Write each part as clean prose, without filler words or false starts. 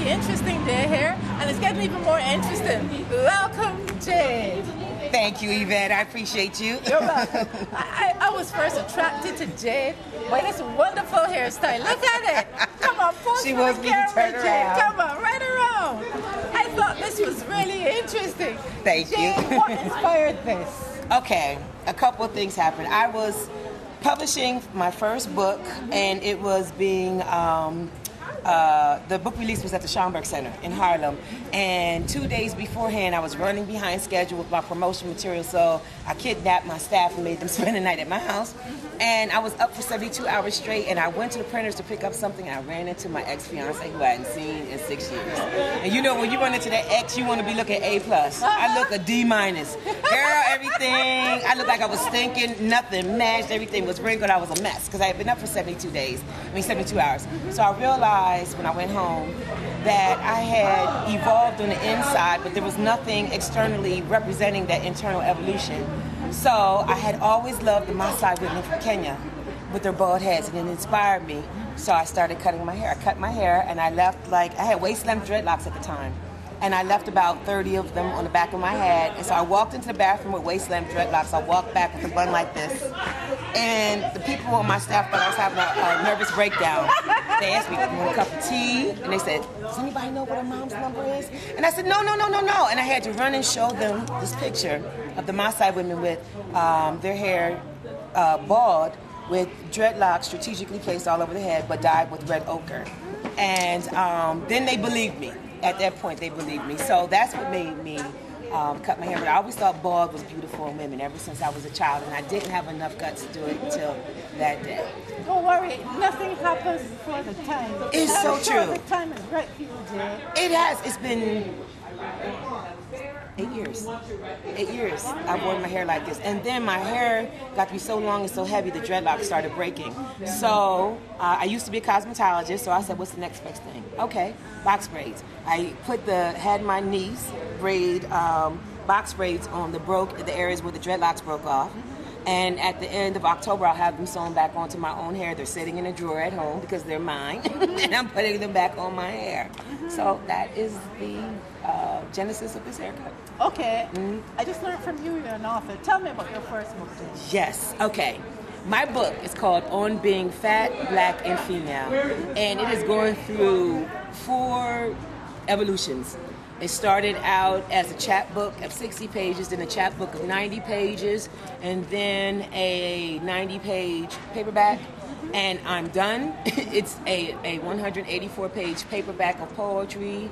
interesting day here, and it's getting even more interesting. Welcome, Jade. Thank you, Yvette. I appreciate you. You're welcome. I was first attracted to Jade by this wonderful hairstyle. Look at it. Come on, pose She for wants the me to camera, turn Jade. around. Come on, right around. I thought this was really interesting. Thank Jade, you. what inspired this? Okay, a couple of things happened. I was publishing my first book, and it was being the book release was at the Schomburg Center in Harlem, and 2 days beforehand I was running behind schedule with my promotion material, so I kidnapped my staff and made them spend the night at my house. And I was up for 72 hours straight, and I went to the printers to pick up something, and I ran into my ex-fiance who I hadn't seen in 6 years. And you know, when you run into that ex, you want to be looking A+. I look a D-. Girl, everything, I looked like I was stinking, nothing matched, everything was wrinkled, I was a mess, because I had been up for 72 hours. So I realized when I went home that I had evolved on the inside, but there was nothing externally representing that internal evolution. So I had always loved the Maasai women from Kenya with their bald heads, and it inspired me. So I started cutting my hair. I cut my hair, and I left, I had waist-length dreadlocks at the time, and I left about 30 of them on the back of my head. And so I walked into the bathroom with waist-length dreadlocks. I walked back with a bun like this, and the people on my staff thought I was having a nervous breakdown. They asked me, "You want a cup of tea?" And they said, "Does anybody know what her mom's number is?" And I said, "No, no, no, no, no." And I had to run and show them this picture of the Maasai women with their hair bald, with dreadlocks strategically placed all over the head, but dyed with red ochre. And then they believed me. At that point, they believed me. So that's what made me cut my hair. But I always thought bald was beautiful in women ever since I was a child, and I didn't have enough guts to do it until that day. Don't worry, nothing happens before the time. It's so true. The time is right for you, Jade. It has. It's been 8 years. 8 years I've worn my hair like this. And then my hair got to be so long and so heavy, the dreadlocks started breaking. So I used to be a cosmetologist, so I said, what's the next best thing? Okay, box braids. I had my niece braid box braids on the areas where the dreadlocks broke off. And at the end of October, I'll have them sewn back onto my own hair. They're sitting in a drawer at home because they're mine, and I'm putting them back on my hair. So that is the genesis of this haircut. Okay, I just learned from you, you're an author. Tell me about your first book, then. Yes, okay. My book is called On Being Fat, Black, and Female, and it is going through 4 evolutions. It started out as a chapbook of 60 pages, then a chapbook of 90 pages, and then a 90-page paperback, and I'm done. It's a 184-page paperback of poetry,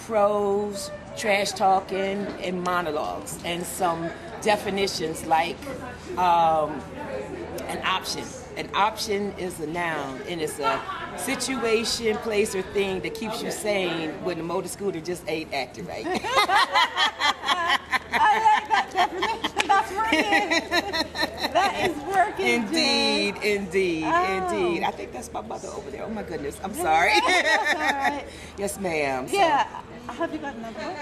prose, trash talking, and monologues, and some definitions like an option. An option is a noun, and it's a situation, place, or thing that keeps you sane when the motor scooter just ain't acting right. I like that definition. That's working. That is working. Indeed, Jade. indeed, indeed. I think that's my mother over there. Oh my goodness, I'm sorry. That's all right. Yes, ma'am. So, Yeah. Have you got another book?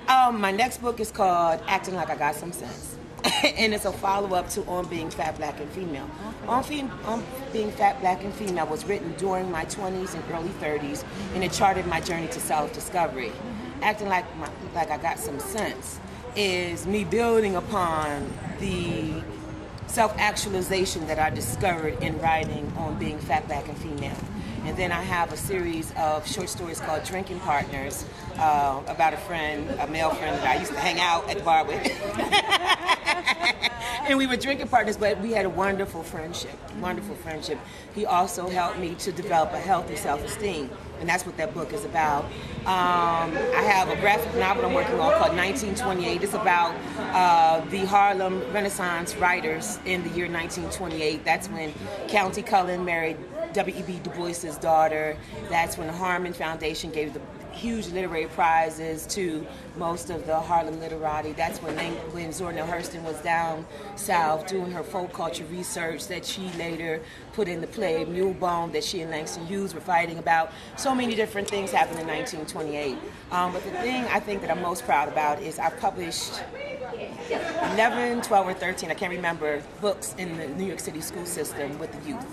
my next book is called Acting Like I Got Some Sense. And it's a follow-up to On Being Fat, Black, and Female. Okay. On Being Fat, Black, and Female was written during my 20s and early 30s, and it charted my journey to self-discovery. Acting like I Got Some Sense is me building upon the self-actualization that I discovered in writing On Being Fat, Black, and Female. And then I have a series of short stories called Drinking Partners about a male friend that I used to hang out at the bar with. And we were drinking partners, but we had a wonderful friendship, He also helped me to develop a healthy self-esteem, and that's what that book is about. I have a graphic novel I'm working on called 1928. It's about the Harlem Renaissance writers in the year 1928. That's when County Cullen married W.E.B. Du Bois's daughter. That's when the Harmon Foundation gave the huge literary prizes to most of the Harlem literati. That's when Zora Neale Hurston was down south doing her folk culture research that she later put in the play Mule Bone that she and Langston Hughes were fighting about. So many different things happened in 1928. But the thing I think that I'm most proud about is I published 11, 12, or 13, I can't remember, books in the New York City school system with the youth.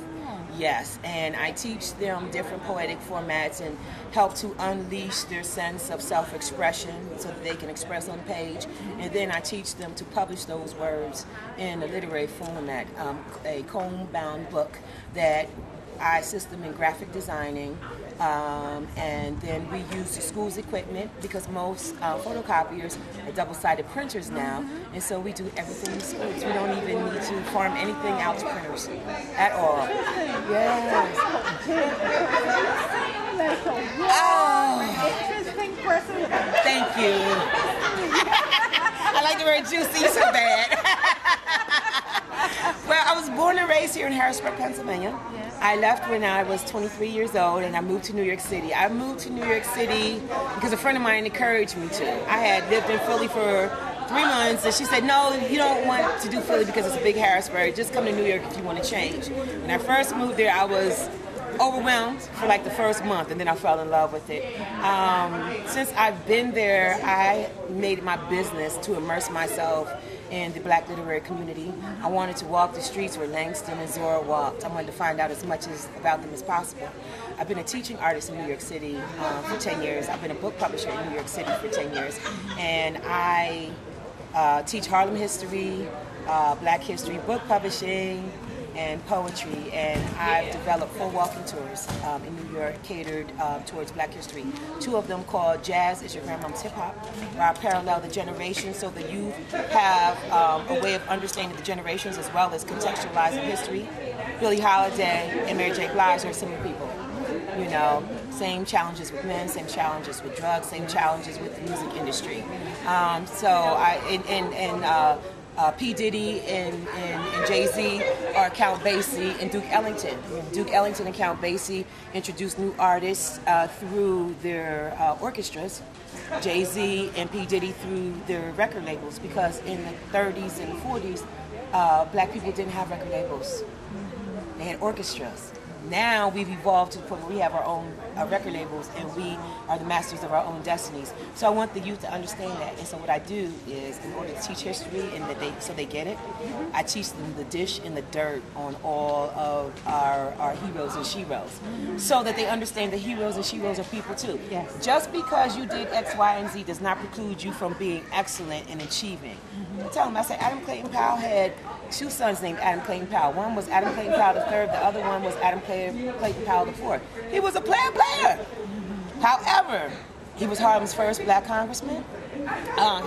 Yes, and I teach them different poetic formats and help to unleash their sense of self-expression so that they can express on the page. And then I teach them to publish those words in a literary format, a comb-bound book that I assist them in graphic designing, and then we use the school's equipment because most photocopiers are double-sided printers now, and so we do everything in schools. We don't even need to farm anything out to printers at all. Yes. Interesting person. Thank you. I like the word juicy so bad. Well, I was born and raised here in Harrisburg, Pennsylvania. Yes. I left when I was 23 years old and I moved to New York City. I moved to New York City because a friend of mine encouraged me to. I had lived in Philly for 3 months and she said, no, you don't want to do Philly because it's a big Harrisburg. Just come to New York if you want to change. When I first moved there, I was overwhelmed for like the first month, and then I fell in love with it. Since I've been there, I made it my business to immerse myself in the Black literary community. I wanted to walk the streets where Langston and Zora walked. I wanted to find out as much about them as possible. I've been a teaching artist in New York City for 10 years. I've been a book publisher in New York City for 10 years. And I teach Harlem history, Black history, book publishing, and poetry, and I've developed 4 walking tours in New York catered towards Black history. 2 of them called Jazz is Your Grandmom's Hip Hop, where I parallel the generations so the youth have a way of understanding the generations as well as contextualizing history. Billie Holiday and Mary J. Blige are similar people. You know, same challenges with men, same challenges with drugs, same challenges with the music industry. P. Diddy and Jay-Z are Count Basie and Duke Ellington. Duke Ellington and Count Basie introduced new artists through their orchestras. Jay-Z and P. Diddy through their record labels, because in the 30s and the 40s, Black people didn't have record labels. They had orchestras. Now we've evolved to the point where we have our own record labels and we are the masters of our own destinies. So I want the youth to understand that. And so what I do is, in order to teach history and so they get it, I teach them the dish and the dirt on all of our heroes and sheroes, so that they understand the heroes and sheroes are people too. Yes. Just because you did X, Y, and Z does not preclude you from being excellent and achieving. I tell them, I say, Adam Clayton Powell had 2 sons named Adam Clayton Powell. One was Adam Clayton Powell III, the other one was Adam Clayton Powell IV. He was a player. However, he was Harlem's first Black congressman.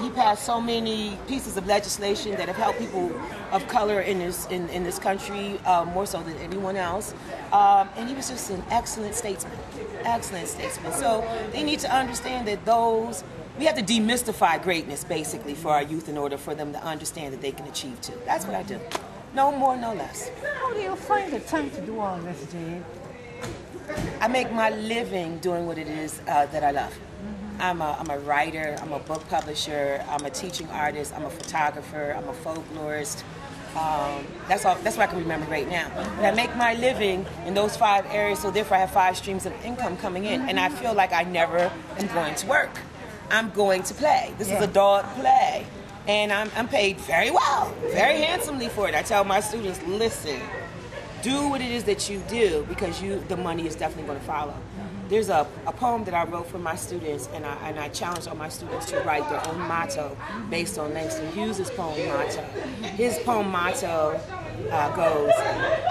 He passed so many pieces of legislation that have helped people of color in this country more so than anyone else. And he was just an excellent statesman. Excellent statesman. So they need to understand that we have to demystify greatness, basically, for our youth in order for them to understand that they can achieve too. That's what I do. No more, no less. How do you find the time to do all this, Jade? I make my living doing what it is that I love. I'm a writer, I'm a book publisher, I'm a teaching artist, I'm a photographer, I'm a folklorist. That's what I can remember right now. But I make my living in those 5 areas, so therefore I have 5 streams of income coming in. And I feel like I never am going to work. I'm going to play. This is a dog play. And I'm paid very well, very handsomely for it. I tell my students, listen, do what it is that you do, because the money is definitely going to follow. There's a poem that I wrote for my students, and I challenged all my students to write their own motto based on Langston Hughes' poem motto. His poem motto goes,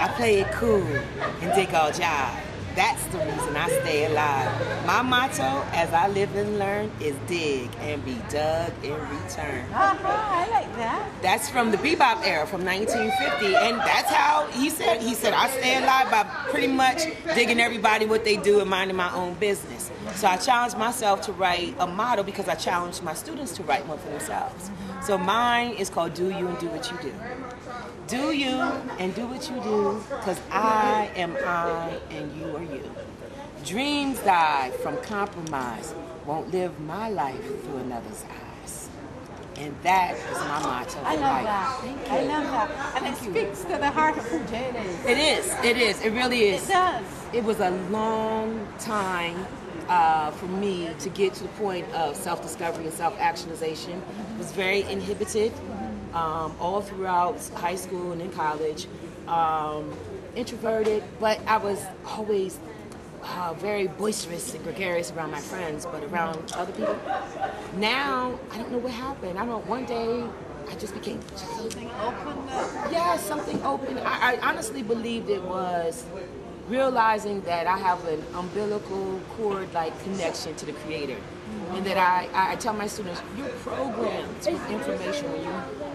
I play it cool and dig all jive. That's the reason I stay alive. My motto, as I live and learn, is dig and be dug in return. I like that. That's from the bebop era, from 1950, and that's how he said, I stay alive by pretty much digging everybody what they do and minding my own business. So I challenged myself to write a motto because I challenged my students to write one for themselves. So mine is called Do You and Do What You Do. Do you and do what you do, because I am I and you are you. Dreams die from compromise, won't live my life through another's eyes. And that is my motto. I love that. I love that. And it speaks to the heart of who Jade is. It is. It really is. It does. It was a long time for me to get to the point of self-discovery and self-actualization. It was very inhibited. All throughout high school and in college. introverted, but I was always very boisterous and gregarious around my friends, but around other people. Now, I don't know what happened. I don't know, one day I just became... Something opened up. Yeah, something opened. I honestly believed it was realizing that I have an umbilical cord-like connection to the Creator. And that I tell my students, you're programmed with information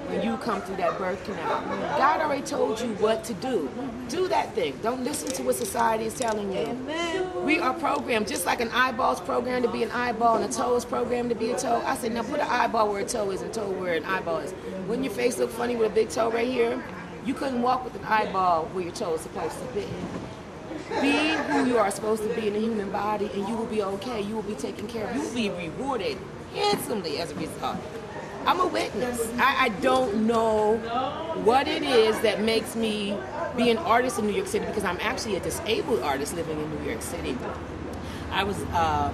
when you come through that birth canal. God already told you what to do. Do that thing. Don't listen to what society is telling you. Amen. We are programmed, just like an eyeball is programmed to be an eyeball and a toe is programmed to be a toe. I said, now put an eyeball where a toe is and a toe where an eyeball is. Wouldn't your face look funny with a big toe right here? You couldn't walk with an eyeball where your toe is supposed to be. Be who you are supposed to be in the human body, and you will be okay. You will be taken care of. You will be rewarded handsomely as a result. I'm a witness. I don't know what it is that makes me be an artist in New York City, because I'm actually a disabled artist living in New York City. I was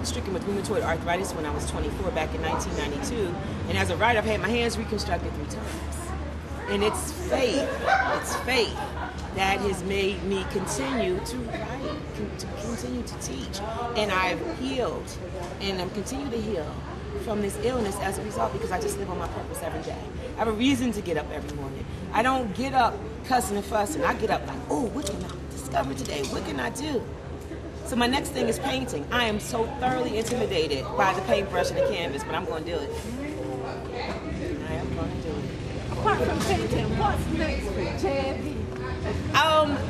stricken with rheumatoid arthritis when I was 24 back in 1992, and as a writer, I've had my hands reconstructed 3 times. And it's faith that has made me continue to write, to continue to teach. And I've healed, and I'm continuing to heal from this illness as a result, because I just live on my purpose every day. I have a reason to get up every morning. I don't get up cussing and fussing. I get up like, oh, what can I discover today? What can I do? So my next thing is painting. I am so thoroughly intimidated by the paintbrush and the canvas, but I'm going to do it. I am going to do it. Apart from painting, what's next for JADE?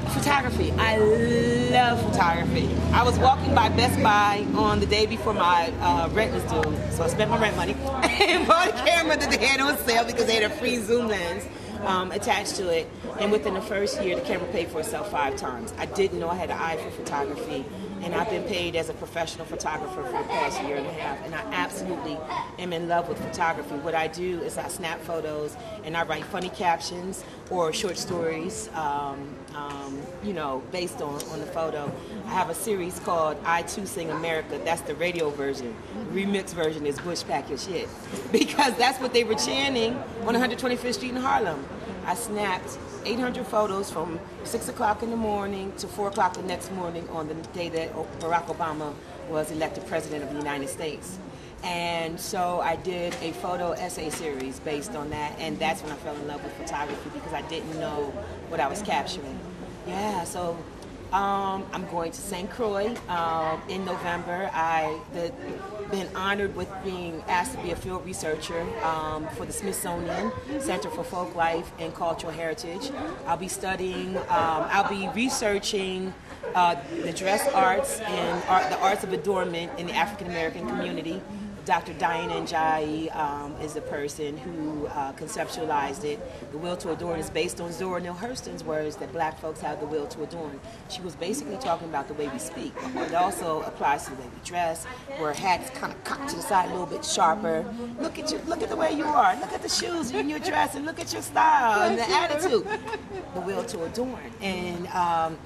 Photography. I love photography. I was walking by Best Buy on the day before my rent was due, so I spent my rent money and bought a camera that they had on sale because they had a free zoom lens attached to it. And within the first year, the camera paid for itself 5 times. I didn't know I had an eye for photography, and I've been paid as a professional photographer for the past year and a half, and I absolutely am in love with photography. What I do is I snap photos and I write funny captions or short stories, you know, based on the photo. I have a series called I Too Sing America. That's the radio version. The remix version is Bush Pack Your Shit, because that's what they were chanting on 125th Street in Harlem. I snapped 800 photos from 6 o'clock in the morning to 4 o'clock the next morning on the day that Barack Obama was elected President of the United States. And so I did a photo essay series based on that, and that's when I fell in love with photography, because I didn't know what I was capturing. Yeah, so I'm going to St. Croix in November. I've been honored with being asked to be a field researcher for the Smithsonian Center for Folk Life and Cultural Heritage. I'll be studying, I'll be researching the dress arts and the arts of adornment in the African American community. Dr. Diana Njayi is the person who conceptualized it. The will to adorn is based on Zora Neale Hurston's words that black folks have the will to adorn. She was basically talking about the way we speak. It also applies to the way we dress, where hats kind of cocked to the side a little bit sharper. Look at you, look at the way you are. Look at the shoes in your dress, and look at your style and the attitude. The will to adorn. And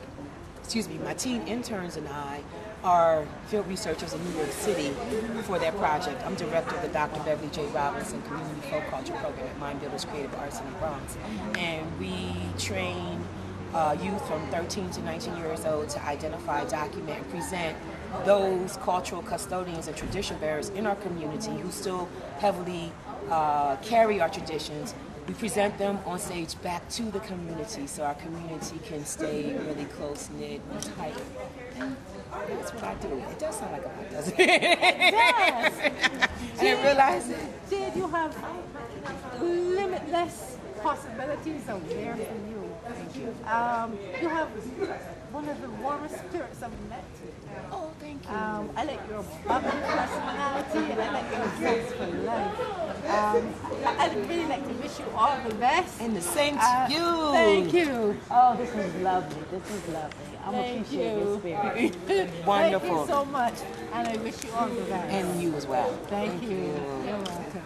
excuse me, my teen interns and I are field researchers in New York City for that project. I'm director of the Dr. Beverly J. Robinson Community Folk Culture Program at Mind Builders Creative Arts in the Bronx. And we train youth from 13 to 19 years old to identify, document, and present those cultural custodians and tradition bearers in our community who still heavily carry our traditions. We present them on stage back to the community so our community can stay really close-knit and tight. And that's what I do. It does sound like a lot, doesn't it? It does. I didn't realize it. JADE, you have limitless possibilities out there for you. Thank you. You have one of the warmest spirits I've met. Oh, thank you. I like your bubbly personality, and I like your zest for life. I'd really like to wish you all the best. And the same to you. Thank you. Oh, this is lovely. This is lovely. I'm appreciate your spirit. Wonderful. Thank you so much, and I wish you all the best. And you as well. Thank you. You're welcome.